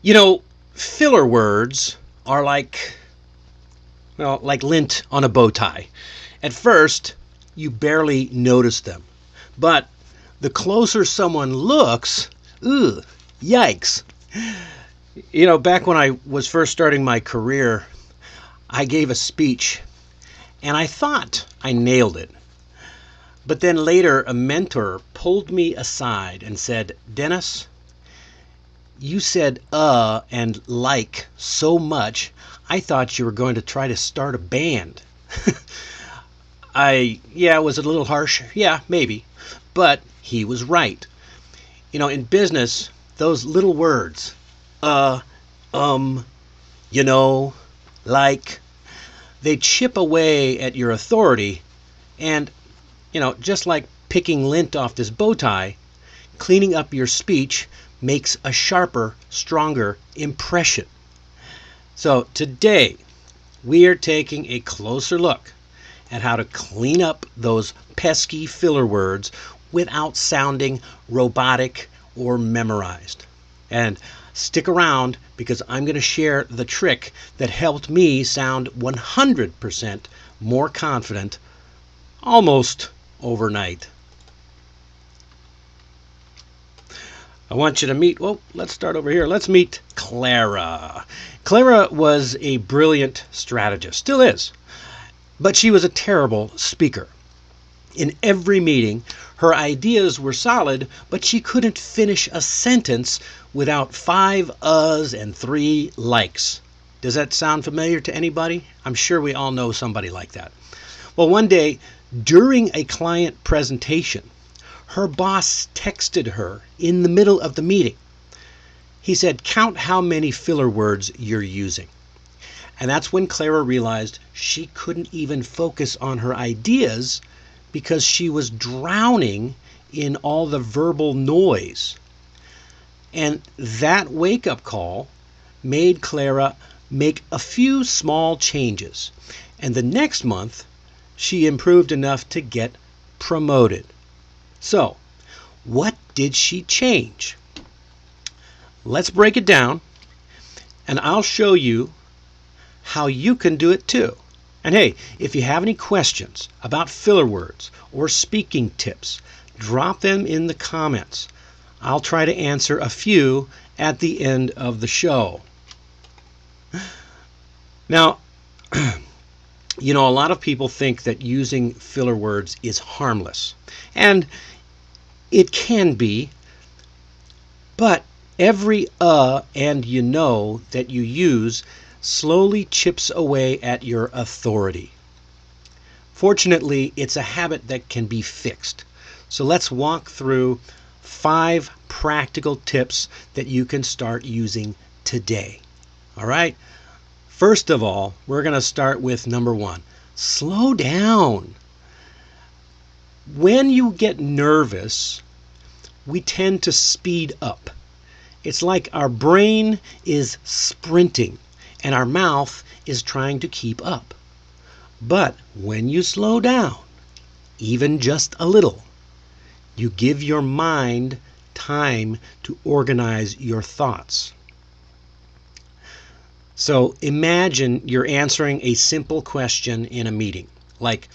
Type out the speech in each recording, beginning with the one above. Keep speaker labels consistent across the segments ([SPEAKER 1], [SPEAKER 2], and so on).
[SPEAKER 1] You know, filler words are like lint on a bow tie. At first, you barely notice them. But the closer someone looks, ugh, yikes. Back when I was first starting my career, I gave a speech and I thought I nailed it. But then later, a mentor pulled me aside and said, Dennis, you said and like so much, I thought you were going to try to start a band. It was a little harsh. Yeah, maybe. But he was right. In business, those little words, uh, um, you know, like, they chip away at your authority. And, just like picking lint off this bow tie, cleaning up your speech makes a sharper, stronger impression. So today, we are taking a closer look at how to clean up those pesky filler words without sounding robotic or memorized. And stick around because I'm going to share the trick that helped me sound 100% more confident almost overnight. I want you to meet, let's start over here. Let's meet Clara. Clara was a brilliant strategist, still is, but she was a terrible speaker. In every meeting, her ideas were solid, but she couldn't finish a sentence without 5 uhs and 3 likes. Does that sound familiar to anybody? I'm sure we all know somebody like that. Well, one day, during a client presentation, her boss texted her in the middle of the meeting. He said, count how many filler words you're using. And that's when Clara realized she couldn't even focus on her ideas because she was drowning in all the verbal noise. And that wake-up call made Clara make a few small changes. And the next month, she improved enough to get promoted. So, what did she change? Let's break it down, and I'll show you how you can do it too. And hey, if you have any questions about filler words or speaking tips, drop them in the comments. I'll try to answer a few at the end of the show. Now, a lot of people think that using filler words is harmless. And it can be, but every and that you use slowly chips away at your authority. Fortunately, it's a habit that can be fixed. So let's walk through 5 practical tips that you can start using today. All right? First of all, we're going to start with number 1. Slow down. When you get nervous, we tend to speed up. It's like our brain is sprinting and our mouth is trying to keep up. But when you slow down, even just a little, you give your mind time to organize your thoughts. So imagine you're answering a simple question in a meeting, like,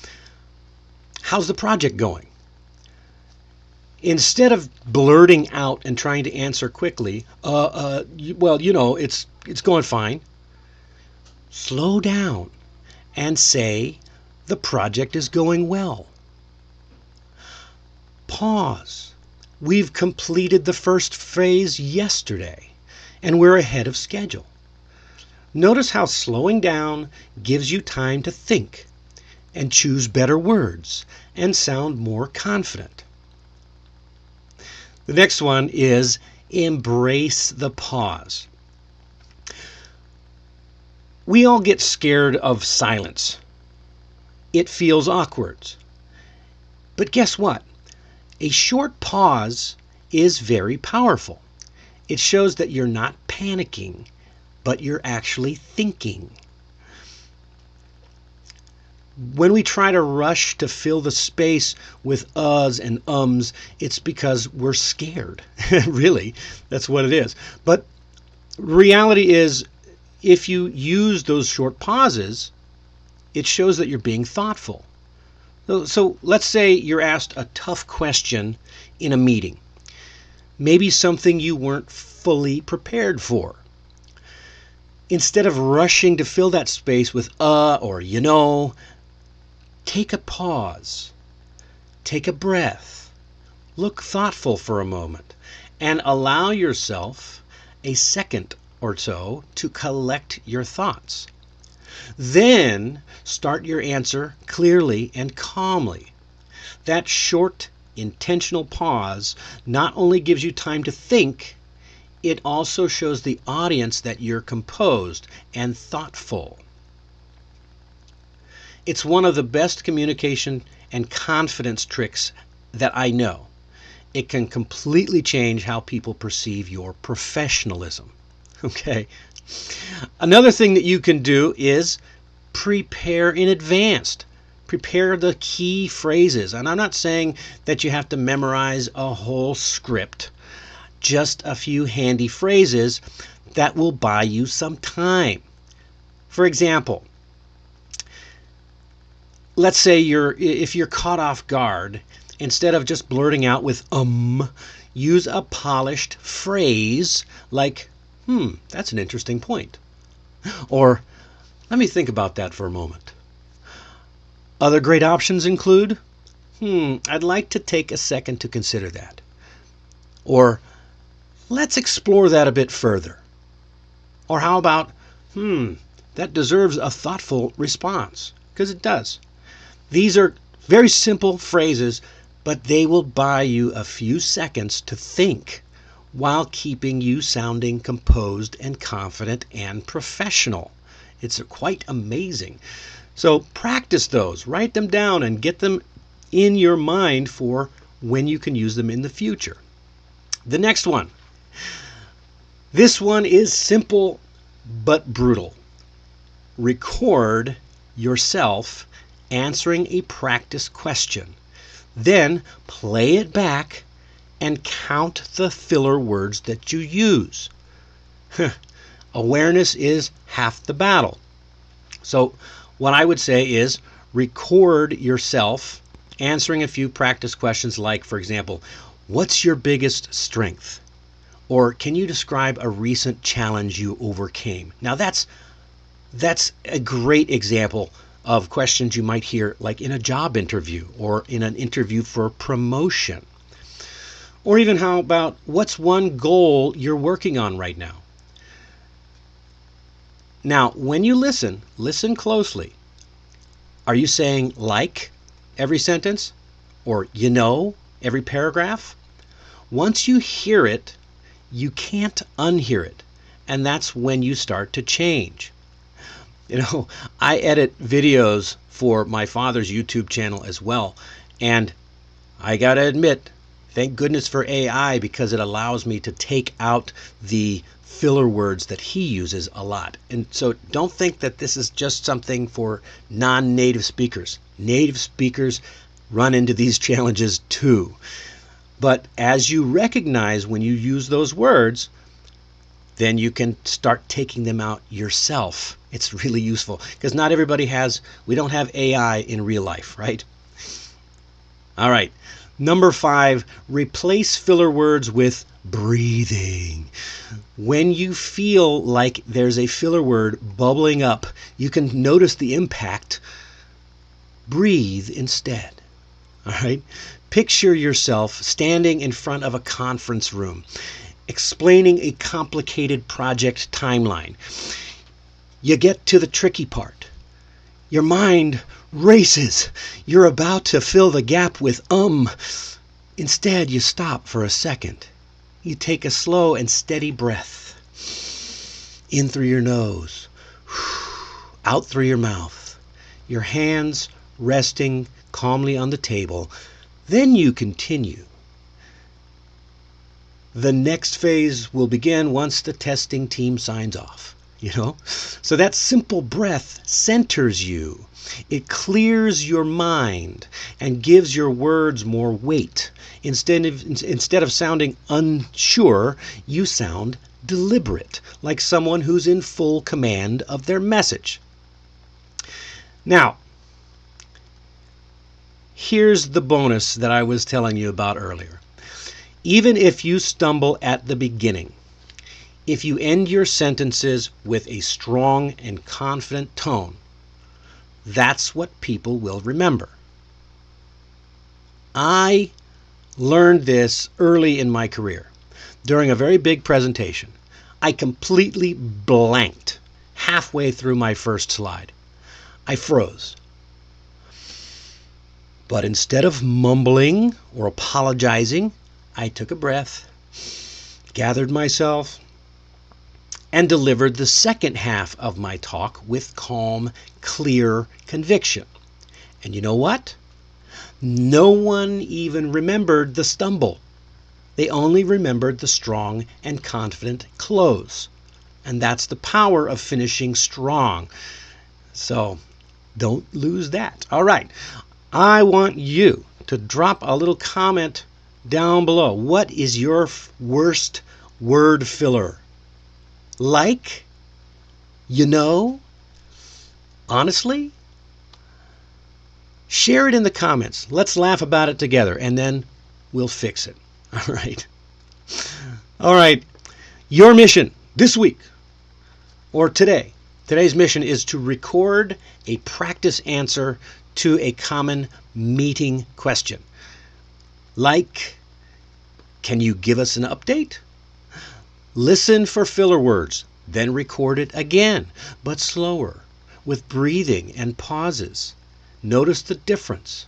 [SPEAKER 1] how's the project going? Instead of blurting out and trying to answer quickly, it's going fine. Slow down and say, the project is going well. Pause. We've completed the first phase yesterday, and we're ahead of schedule. Notice how slowing down gives you time to think and choose better words and sound more confident. The next one is embrace the pause. We all get scared of silence. It feels awkward. But guess what? A short pause is very powerful. It shows that you're not panicking, but you're actually thinking. When we try to rush to fill the space with uhs and ums, it's because we're scared. Really, that's what it is. But Reality is, if you use those short pauses, it shows that you're being thoughtful. So let's say you're asked a tough question in a meeting, maybe something you weren't fully prepared for. Instead of rushing to fill that space with or take a pause, take a breath, look thoughtful for a moment, and allow yourself a second or so to collect your thoughts. Then start your answer clearly and calmly. That short, intentional pause not only gives you time to think, it also shows the audience that you're composed and thoughtful. It's one of the best communication and confidence tricks that I know. It can completely change how people perceive your professionalism. Okay. Another thing that you can do is prepare in advance. Prepare the key phrases. And I'm not saying that you have to memorize a whole script, just a few handy phrases that will buy you some time. For example, let's say if you're caught off guard, instead of just blurting out with use a polished phrase like, that's an interesting point. Or, let me think about that for a moment. Other great options include, I'd like to take a second to consider that. Or, let's explore that a bit further. Or how about, that deserves a thoughtful response, because it does. These are very simple phrases, but they will buy you a few seconds to think while keeping you sounding composed and confident and professional. It's quite amazing. So practice those, write them down, and get them in your mind for when you can use them in the future. The next one. This one is simple but brutal. Record yourself answering a practice question. Then play it back and count the filler words that you use. Awareness is half the battle. So what I would say is record yourself answering a few practice questions like, for example, what's your biggest strength? Or can you describe a recent challenge you overcame? Now that's a great example of questions you might hear like in a job interview or in an interview for promotion. Or even how about what's one goal you're working on right now? Now, when you listen closely. Are you saying like every sentence? Or every paragraph? Once you hear it, you can't unhear it. And that's when you start to change. I edit videos for my father's YouTube channel as well. And I got to admit, thank goodness for AI, because it allows me to take out the filler words that he uses a lot. And so don't think that this is just something for non-native speakers. Native speakers run into these challenges too. But as you recognize when you use those words, then you can start taking them out yourself. It's really useful because not everybody we don't have AI in real life, right? All right. Number 5, replace filler words with breathing. When you feel like there's a filler word bubbling up, you can notice the impact. Breathe instead. All right? Picture yourself standing in front of a conference room, explaining a complicated project timeline. You get to the tricky part. Your mind races. You're about to fill the gap with Instead, you stop for a second. You take a slow and steady breath. In through your nose, out through your mouth. Your hands resting calmly on the table. Then you continue. The next phase will begin once the testing team signs off. So that simple breath centers you. It clears your mind and gives your words more weight. Instead of sounding unsure, you sound deliberate, like someone who's in full command of their message. Now, here's the bonus that I was telling you about earlier. Even if you stumble at the beginning, if you end your sentences with a strong and confident tone, that's what people will remember. I learned this early in my career. During a very big presentation, I completely blanked halfway through my first slide. I froze. But instead of mumbling or apologizing, I took a breath, gathered myself, and delivered the second half of my talk with calm, clear conviction. And you know what? No one even remembered the stumble. They only remembered the strong and confident close. And that's the power of finishing strong. So don't lose that. All right. I want you to drop a little comment down below. What is your worst word filler? Like? Honestly? Share it in the comments. Let's laugh about it together, and then we'll fix it. All right. All right. Your mission this week or today's mission is to record a practice answer to a common meeting question. Like, can you give us an update? Listen for filler words, then record it again, but slower, with breathing and pauses. Notice the difference.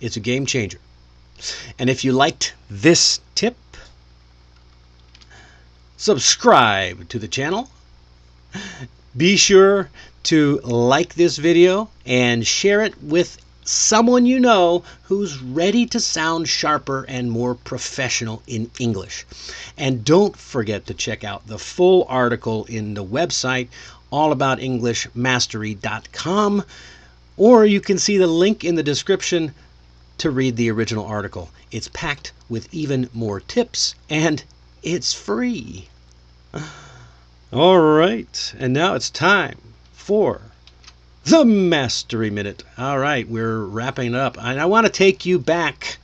[SPEAKER 1] It's a game changer. And if you liked this tip, subscribe to the channel. Be sure to like this video and share it with someone you know who's ready to sound sharper and more professional in English. And don't forget to check out the full article in the website allaboutenglishmastery.com, or you can see the link in the description to read the original article. It's packed with even more tips, and it's free. All right, and now it's time for the Mastery Minute. All right, we're wrapping up. And I want to take you back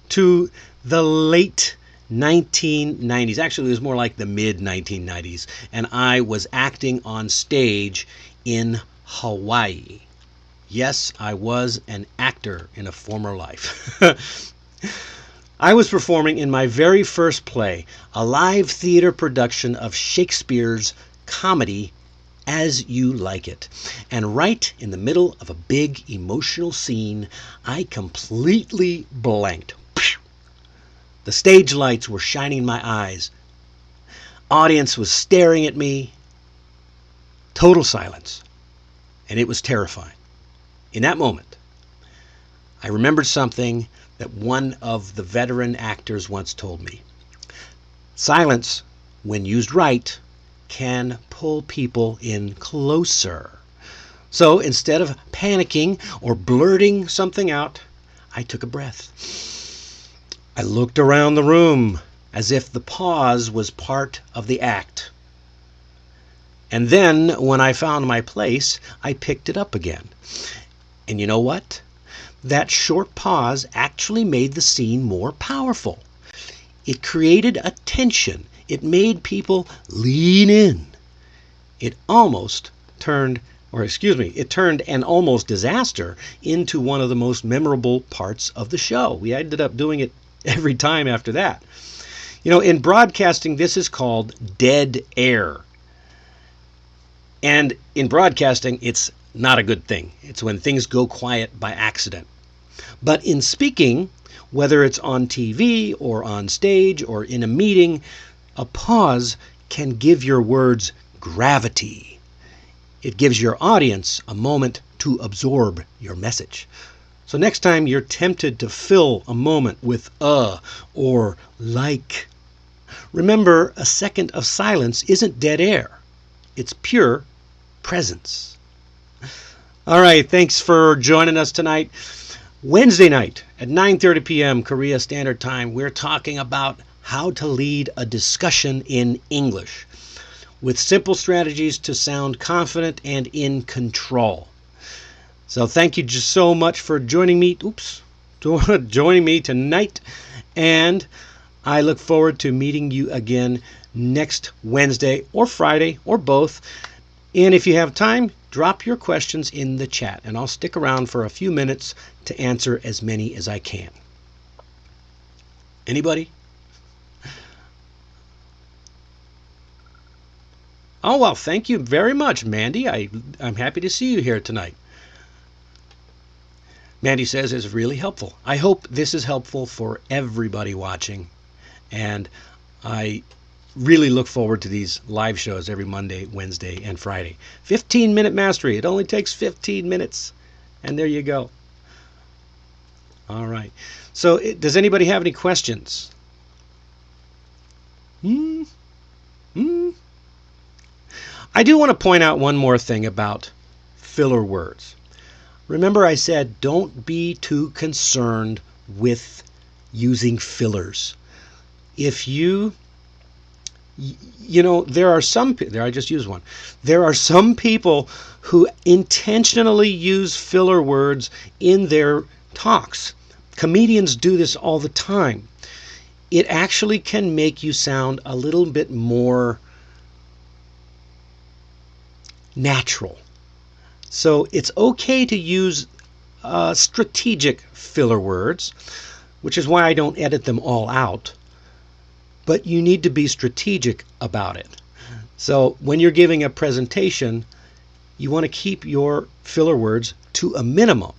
[SPEAKER 1] to the late 1990s. Actually, it was more like the mid-1990s. And I was acting on stage in Hawaii. Yes, I was an actor in a former life. I was performing in my very first play, a live theater production of Shakespeare's comedy As You Like It. And right in the middle of a big emotional scene, I completely blanked. The stage lights were shining in my eyes. Audience was staring at me. Total silence. And it was terrifying. In that moment, I remembered something that one of the veteran actors once told me. Silence, when used right, can pull people in closer. So instead of panicking or blurting something out, I took a breath. I looked around the room as if the pause was part of the act. And then, when I found my place, I picked it up again. And you know what? That short pause actually made the scene more powerful. It created a tension. It made people lean in. It turned an almost disaster into one of the most memorable parts of the show. We ended up doing it every time after that. In broadcasting, this is called dead air. And in broadcasting, it's not a good thing. It's when things go quiet by accident. But in speaking, whether it's on TV or on stage or in a meeting, a pause can give your words gravity. It gives your audience a moment to absorb your message. So next time you're tempted to fill a moment with or like, remember a second of silence isn't dead air. It's pure presence. All right, thanks for joining us tonight. Wednesday night at 9:30 p.m. Korea Standard Time, we're talking about how to lead a discussion in English with simple strategies to sound confident and in control. So thank you just so much for joining me. Joining me tonight, and I look forward to meeting you again next Wednesday or Friday or both. And if you have time, drop your questions in the chat, and I'll stick around for a few minutes to answer as many as I can. Anybody? Oh, well, thank you very much, Mandy. I'm happy to see you here tonight. Mandy says it's really helpful. I hope this is helpful for everybody watching. And I really look forward to these live shows every Monday, Wednesday, and Friday. 15-minute mastery. It only takes 15 minutes. And there you go. All right. So does anybody have any questions? I do want to point out one more thing about filler words. Remember I said don't be too concerned with using fillers. If you know, there are some, there I just used one. There are some people who intentionally use filler words in their talks. Comedians do this all the time. It actually can make you sound a little bit more natural. So it's okay to use strategic filler words, which is why I don't edit them all out. But you need to be strategic about it. So when you're giving a presentation, you want to keep your filler words to a minimum.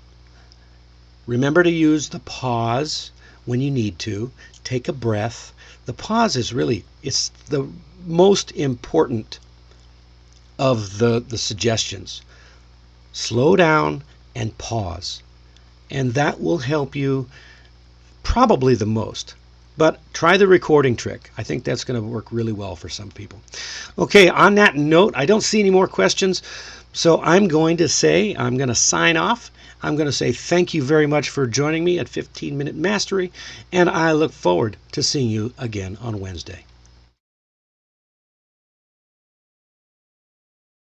[SPEAKER 1] Remember to use the pause when you need to. Take a breath. The pause is really, it's the most important of the suggestions. Slow down and pause. And that will help you probably the most. But try the recording trick. I think that's going to work really well for some people. Okay, on that note, I don't see any more questions. So I'm going to sign off. I'm going to say thank you very much for joining me at 15-Minute Mastery. And I look forward to seeing you again on Wednesday.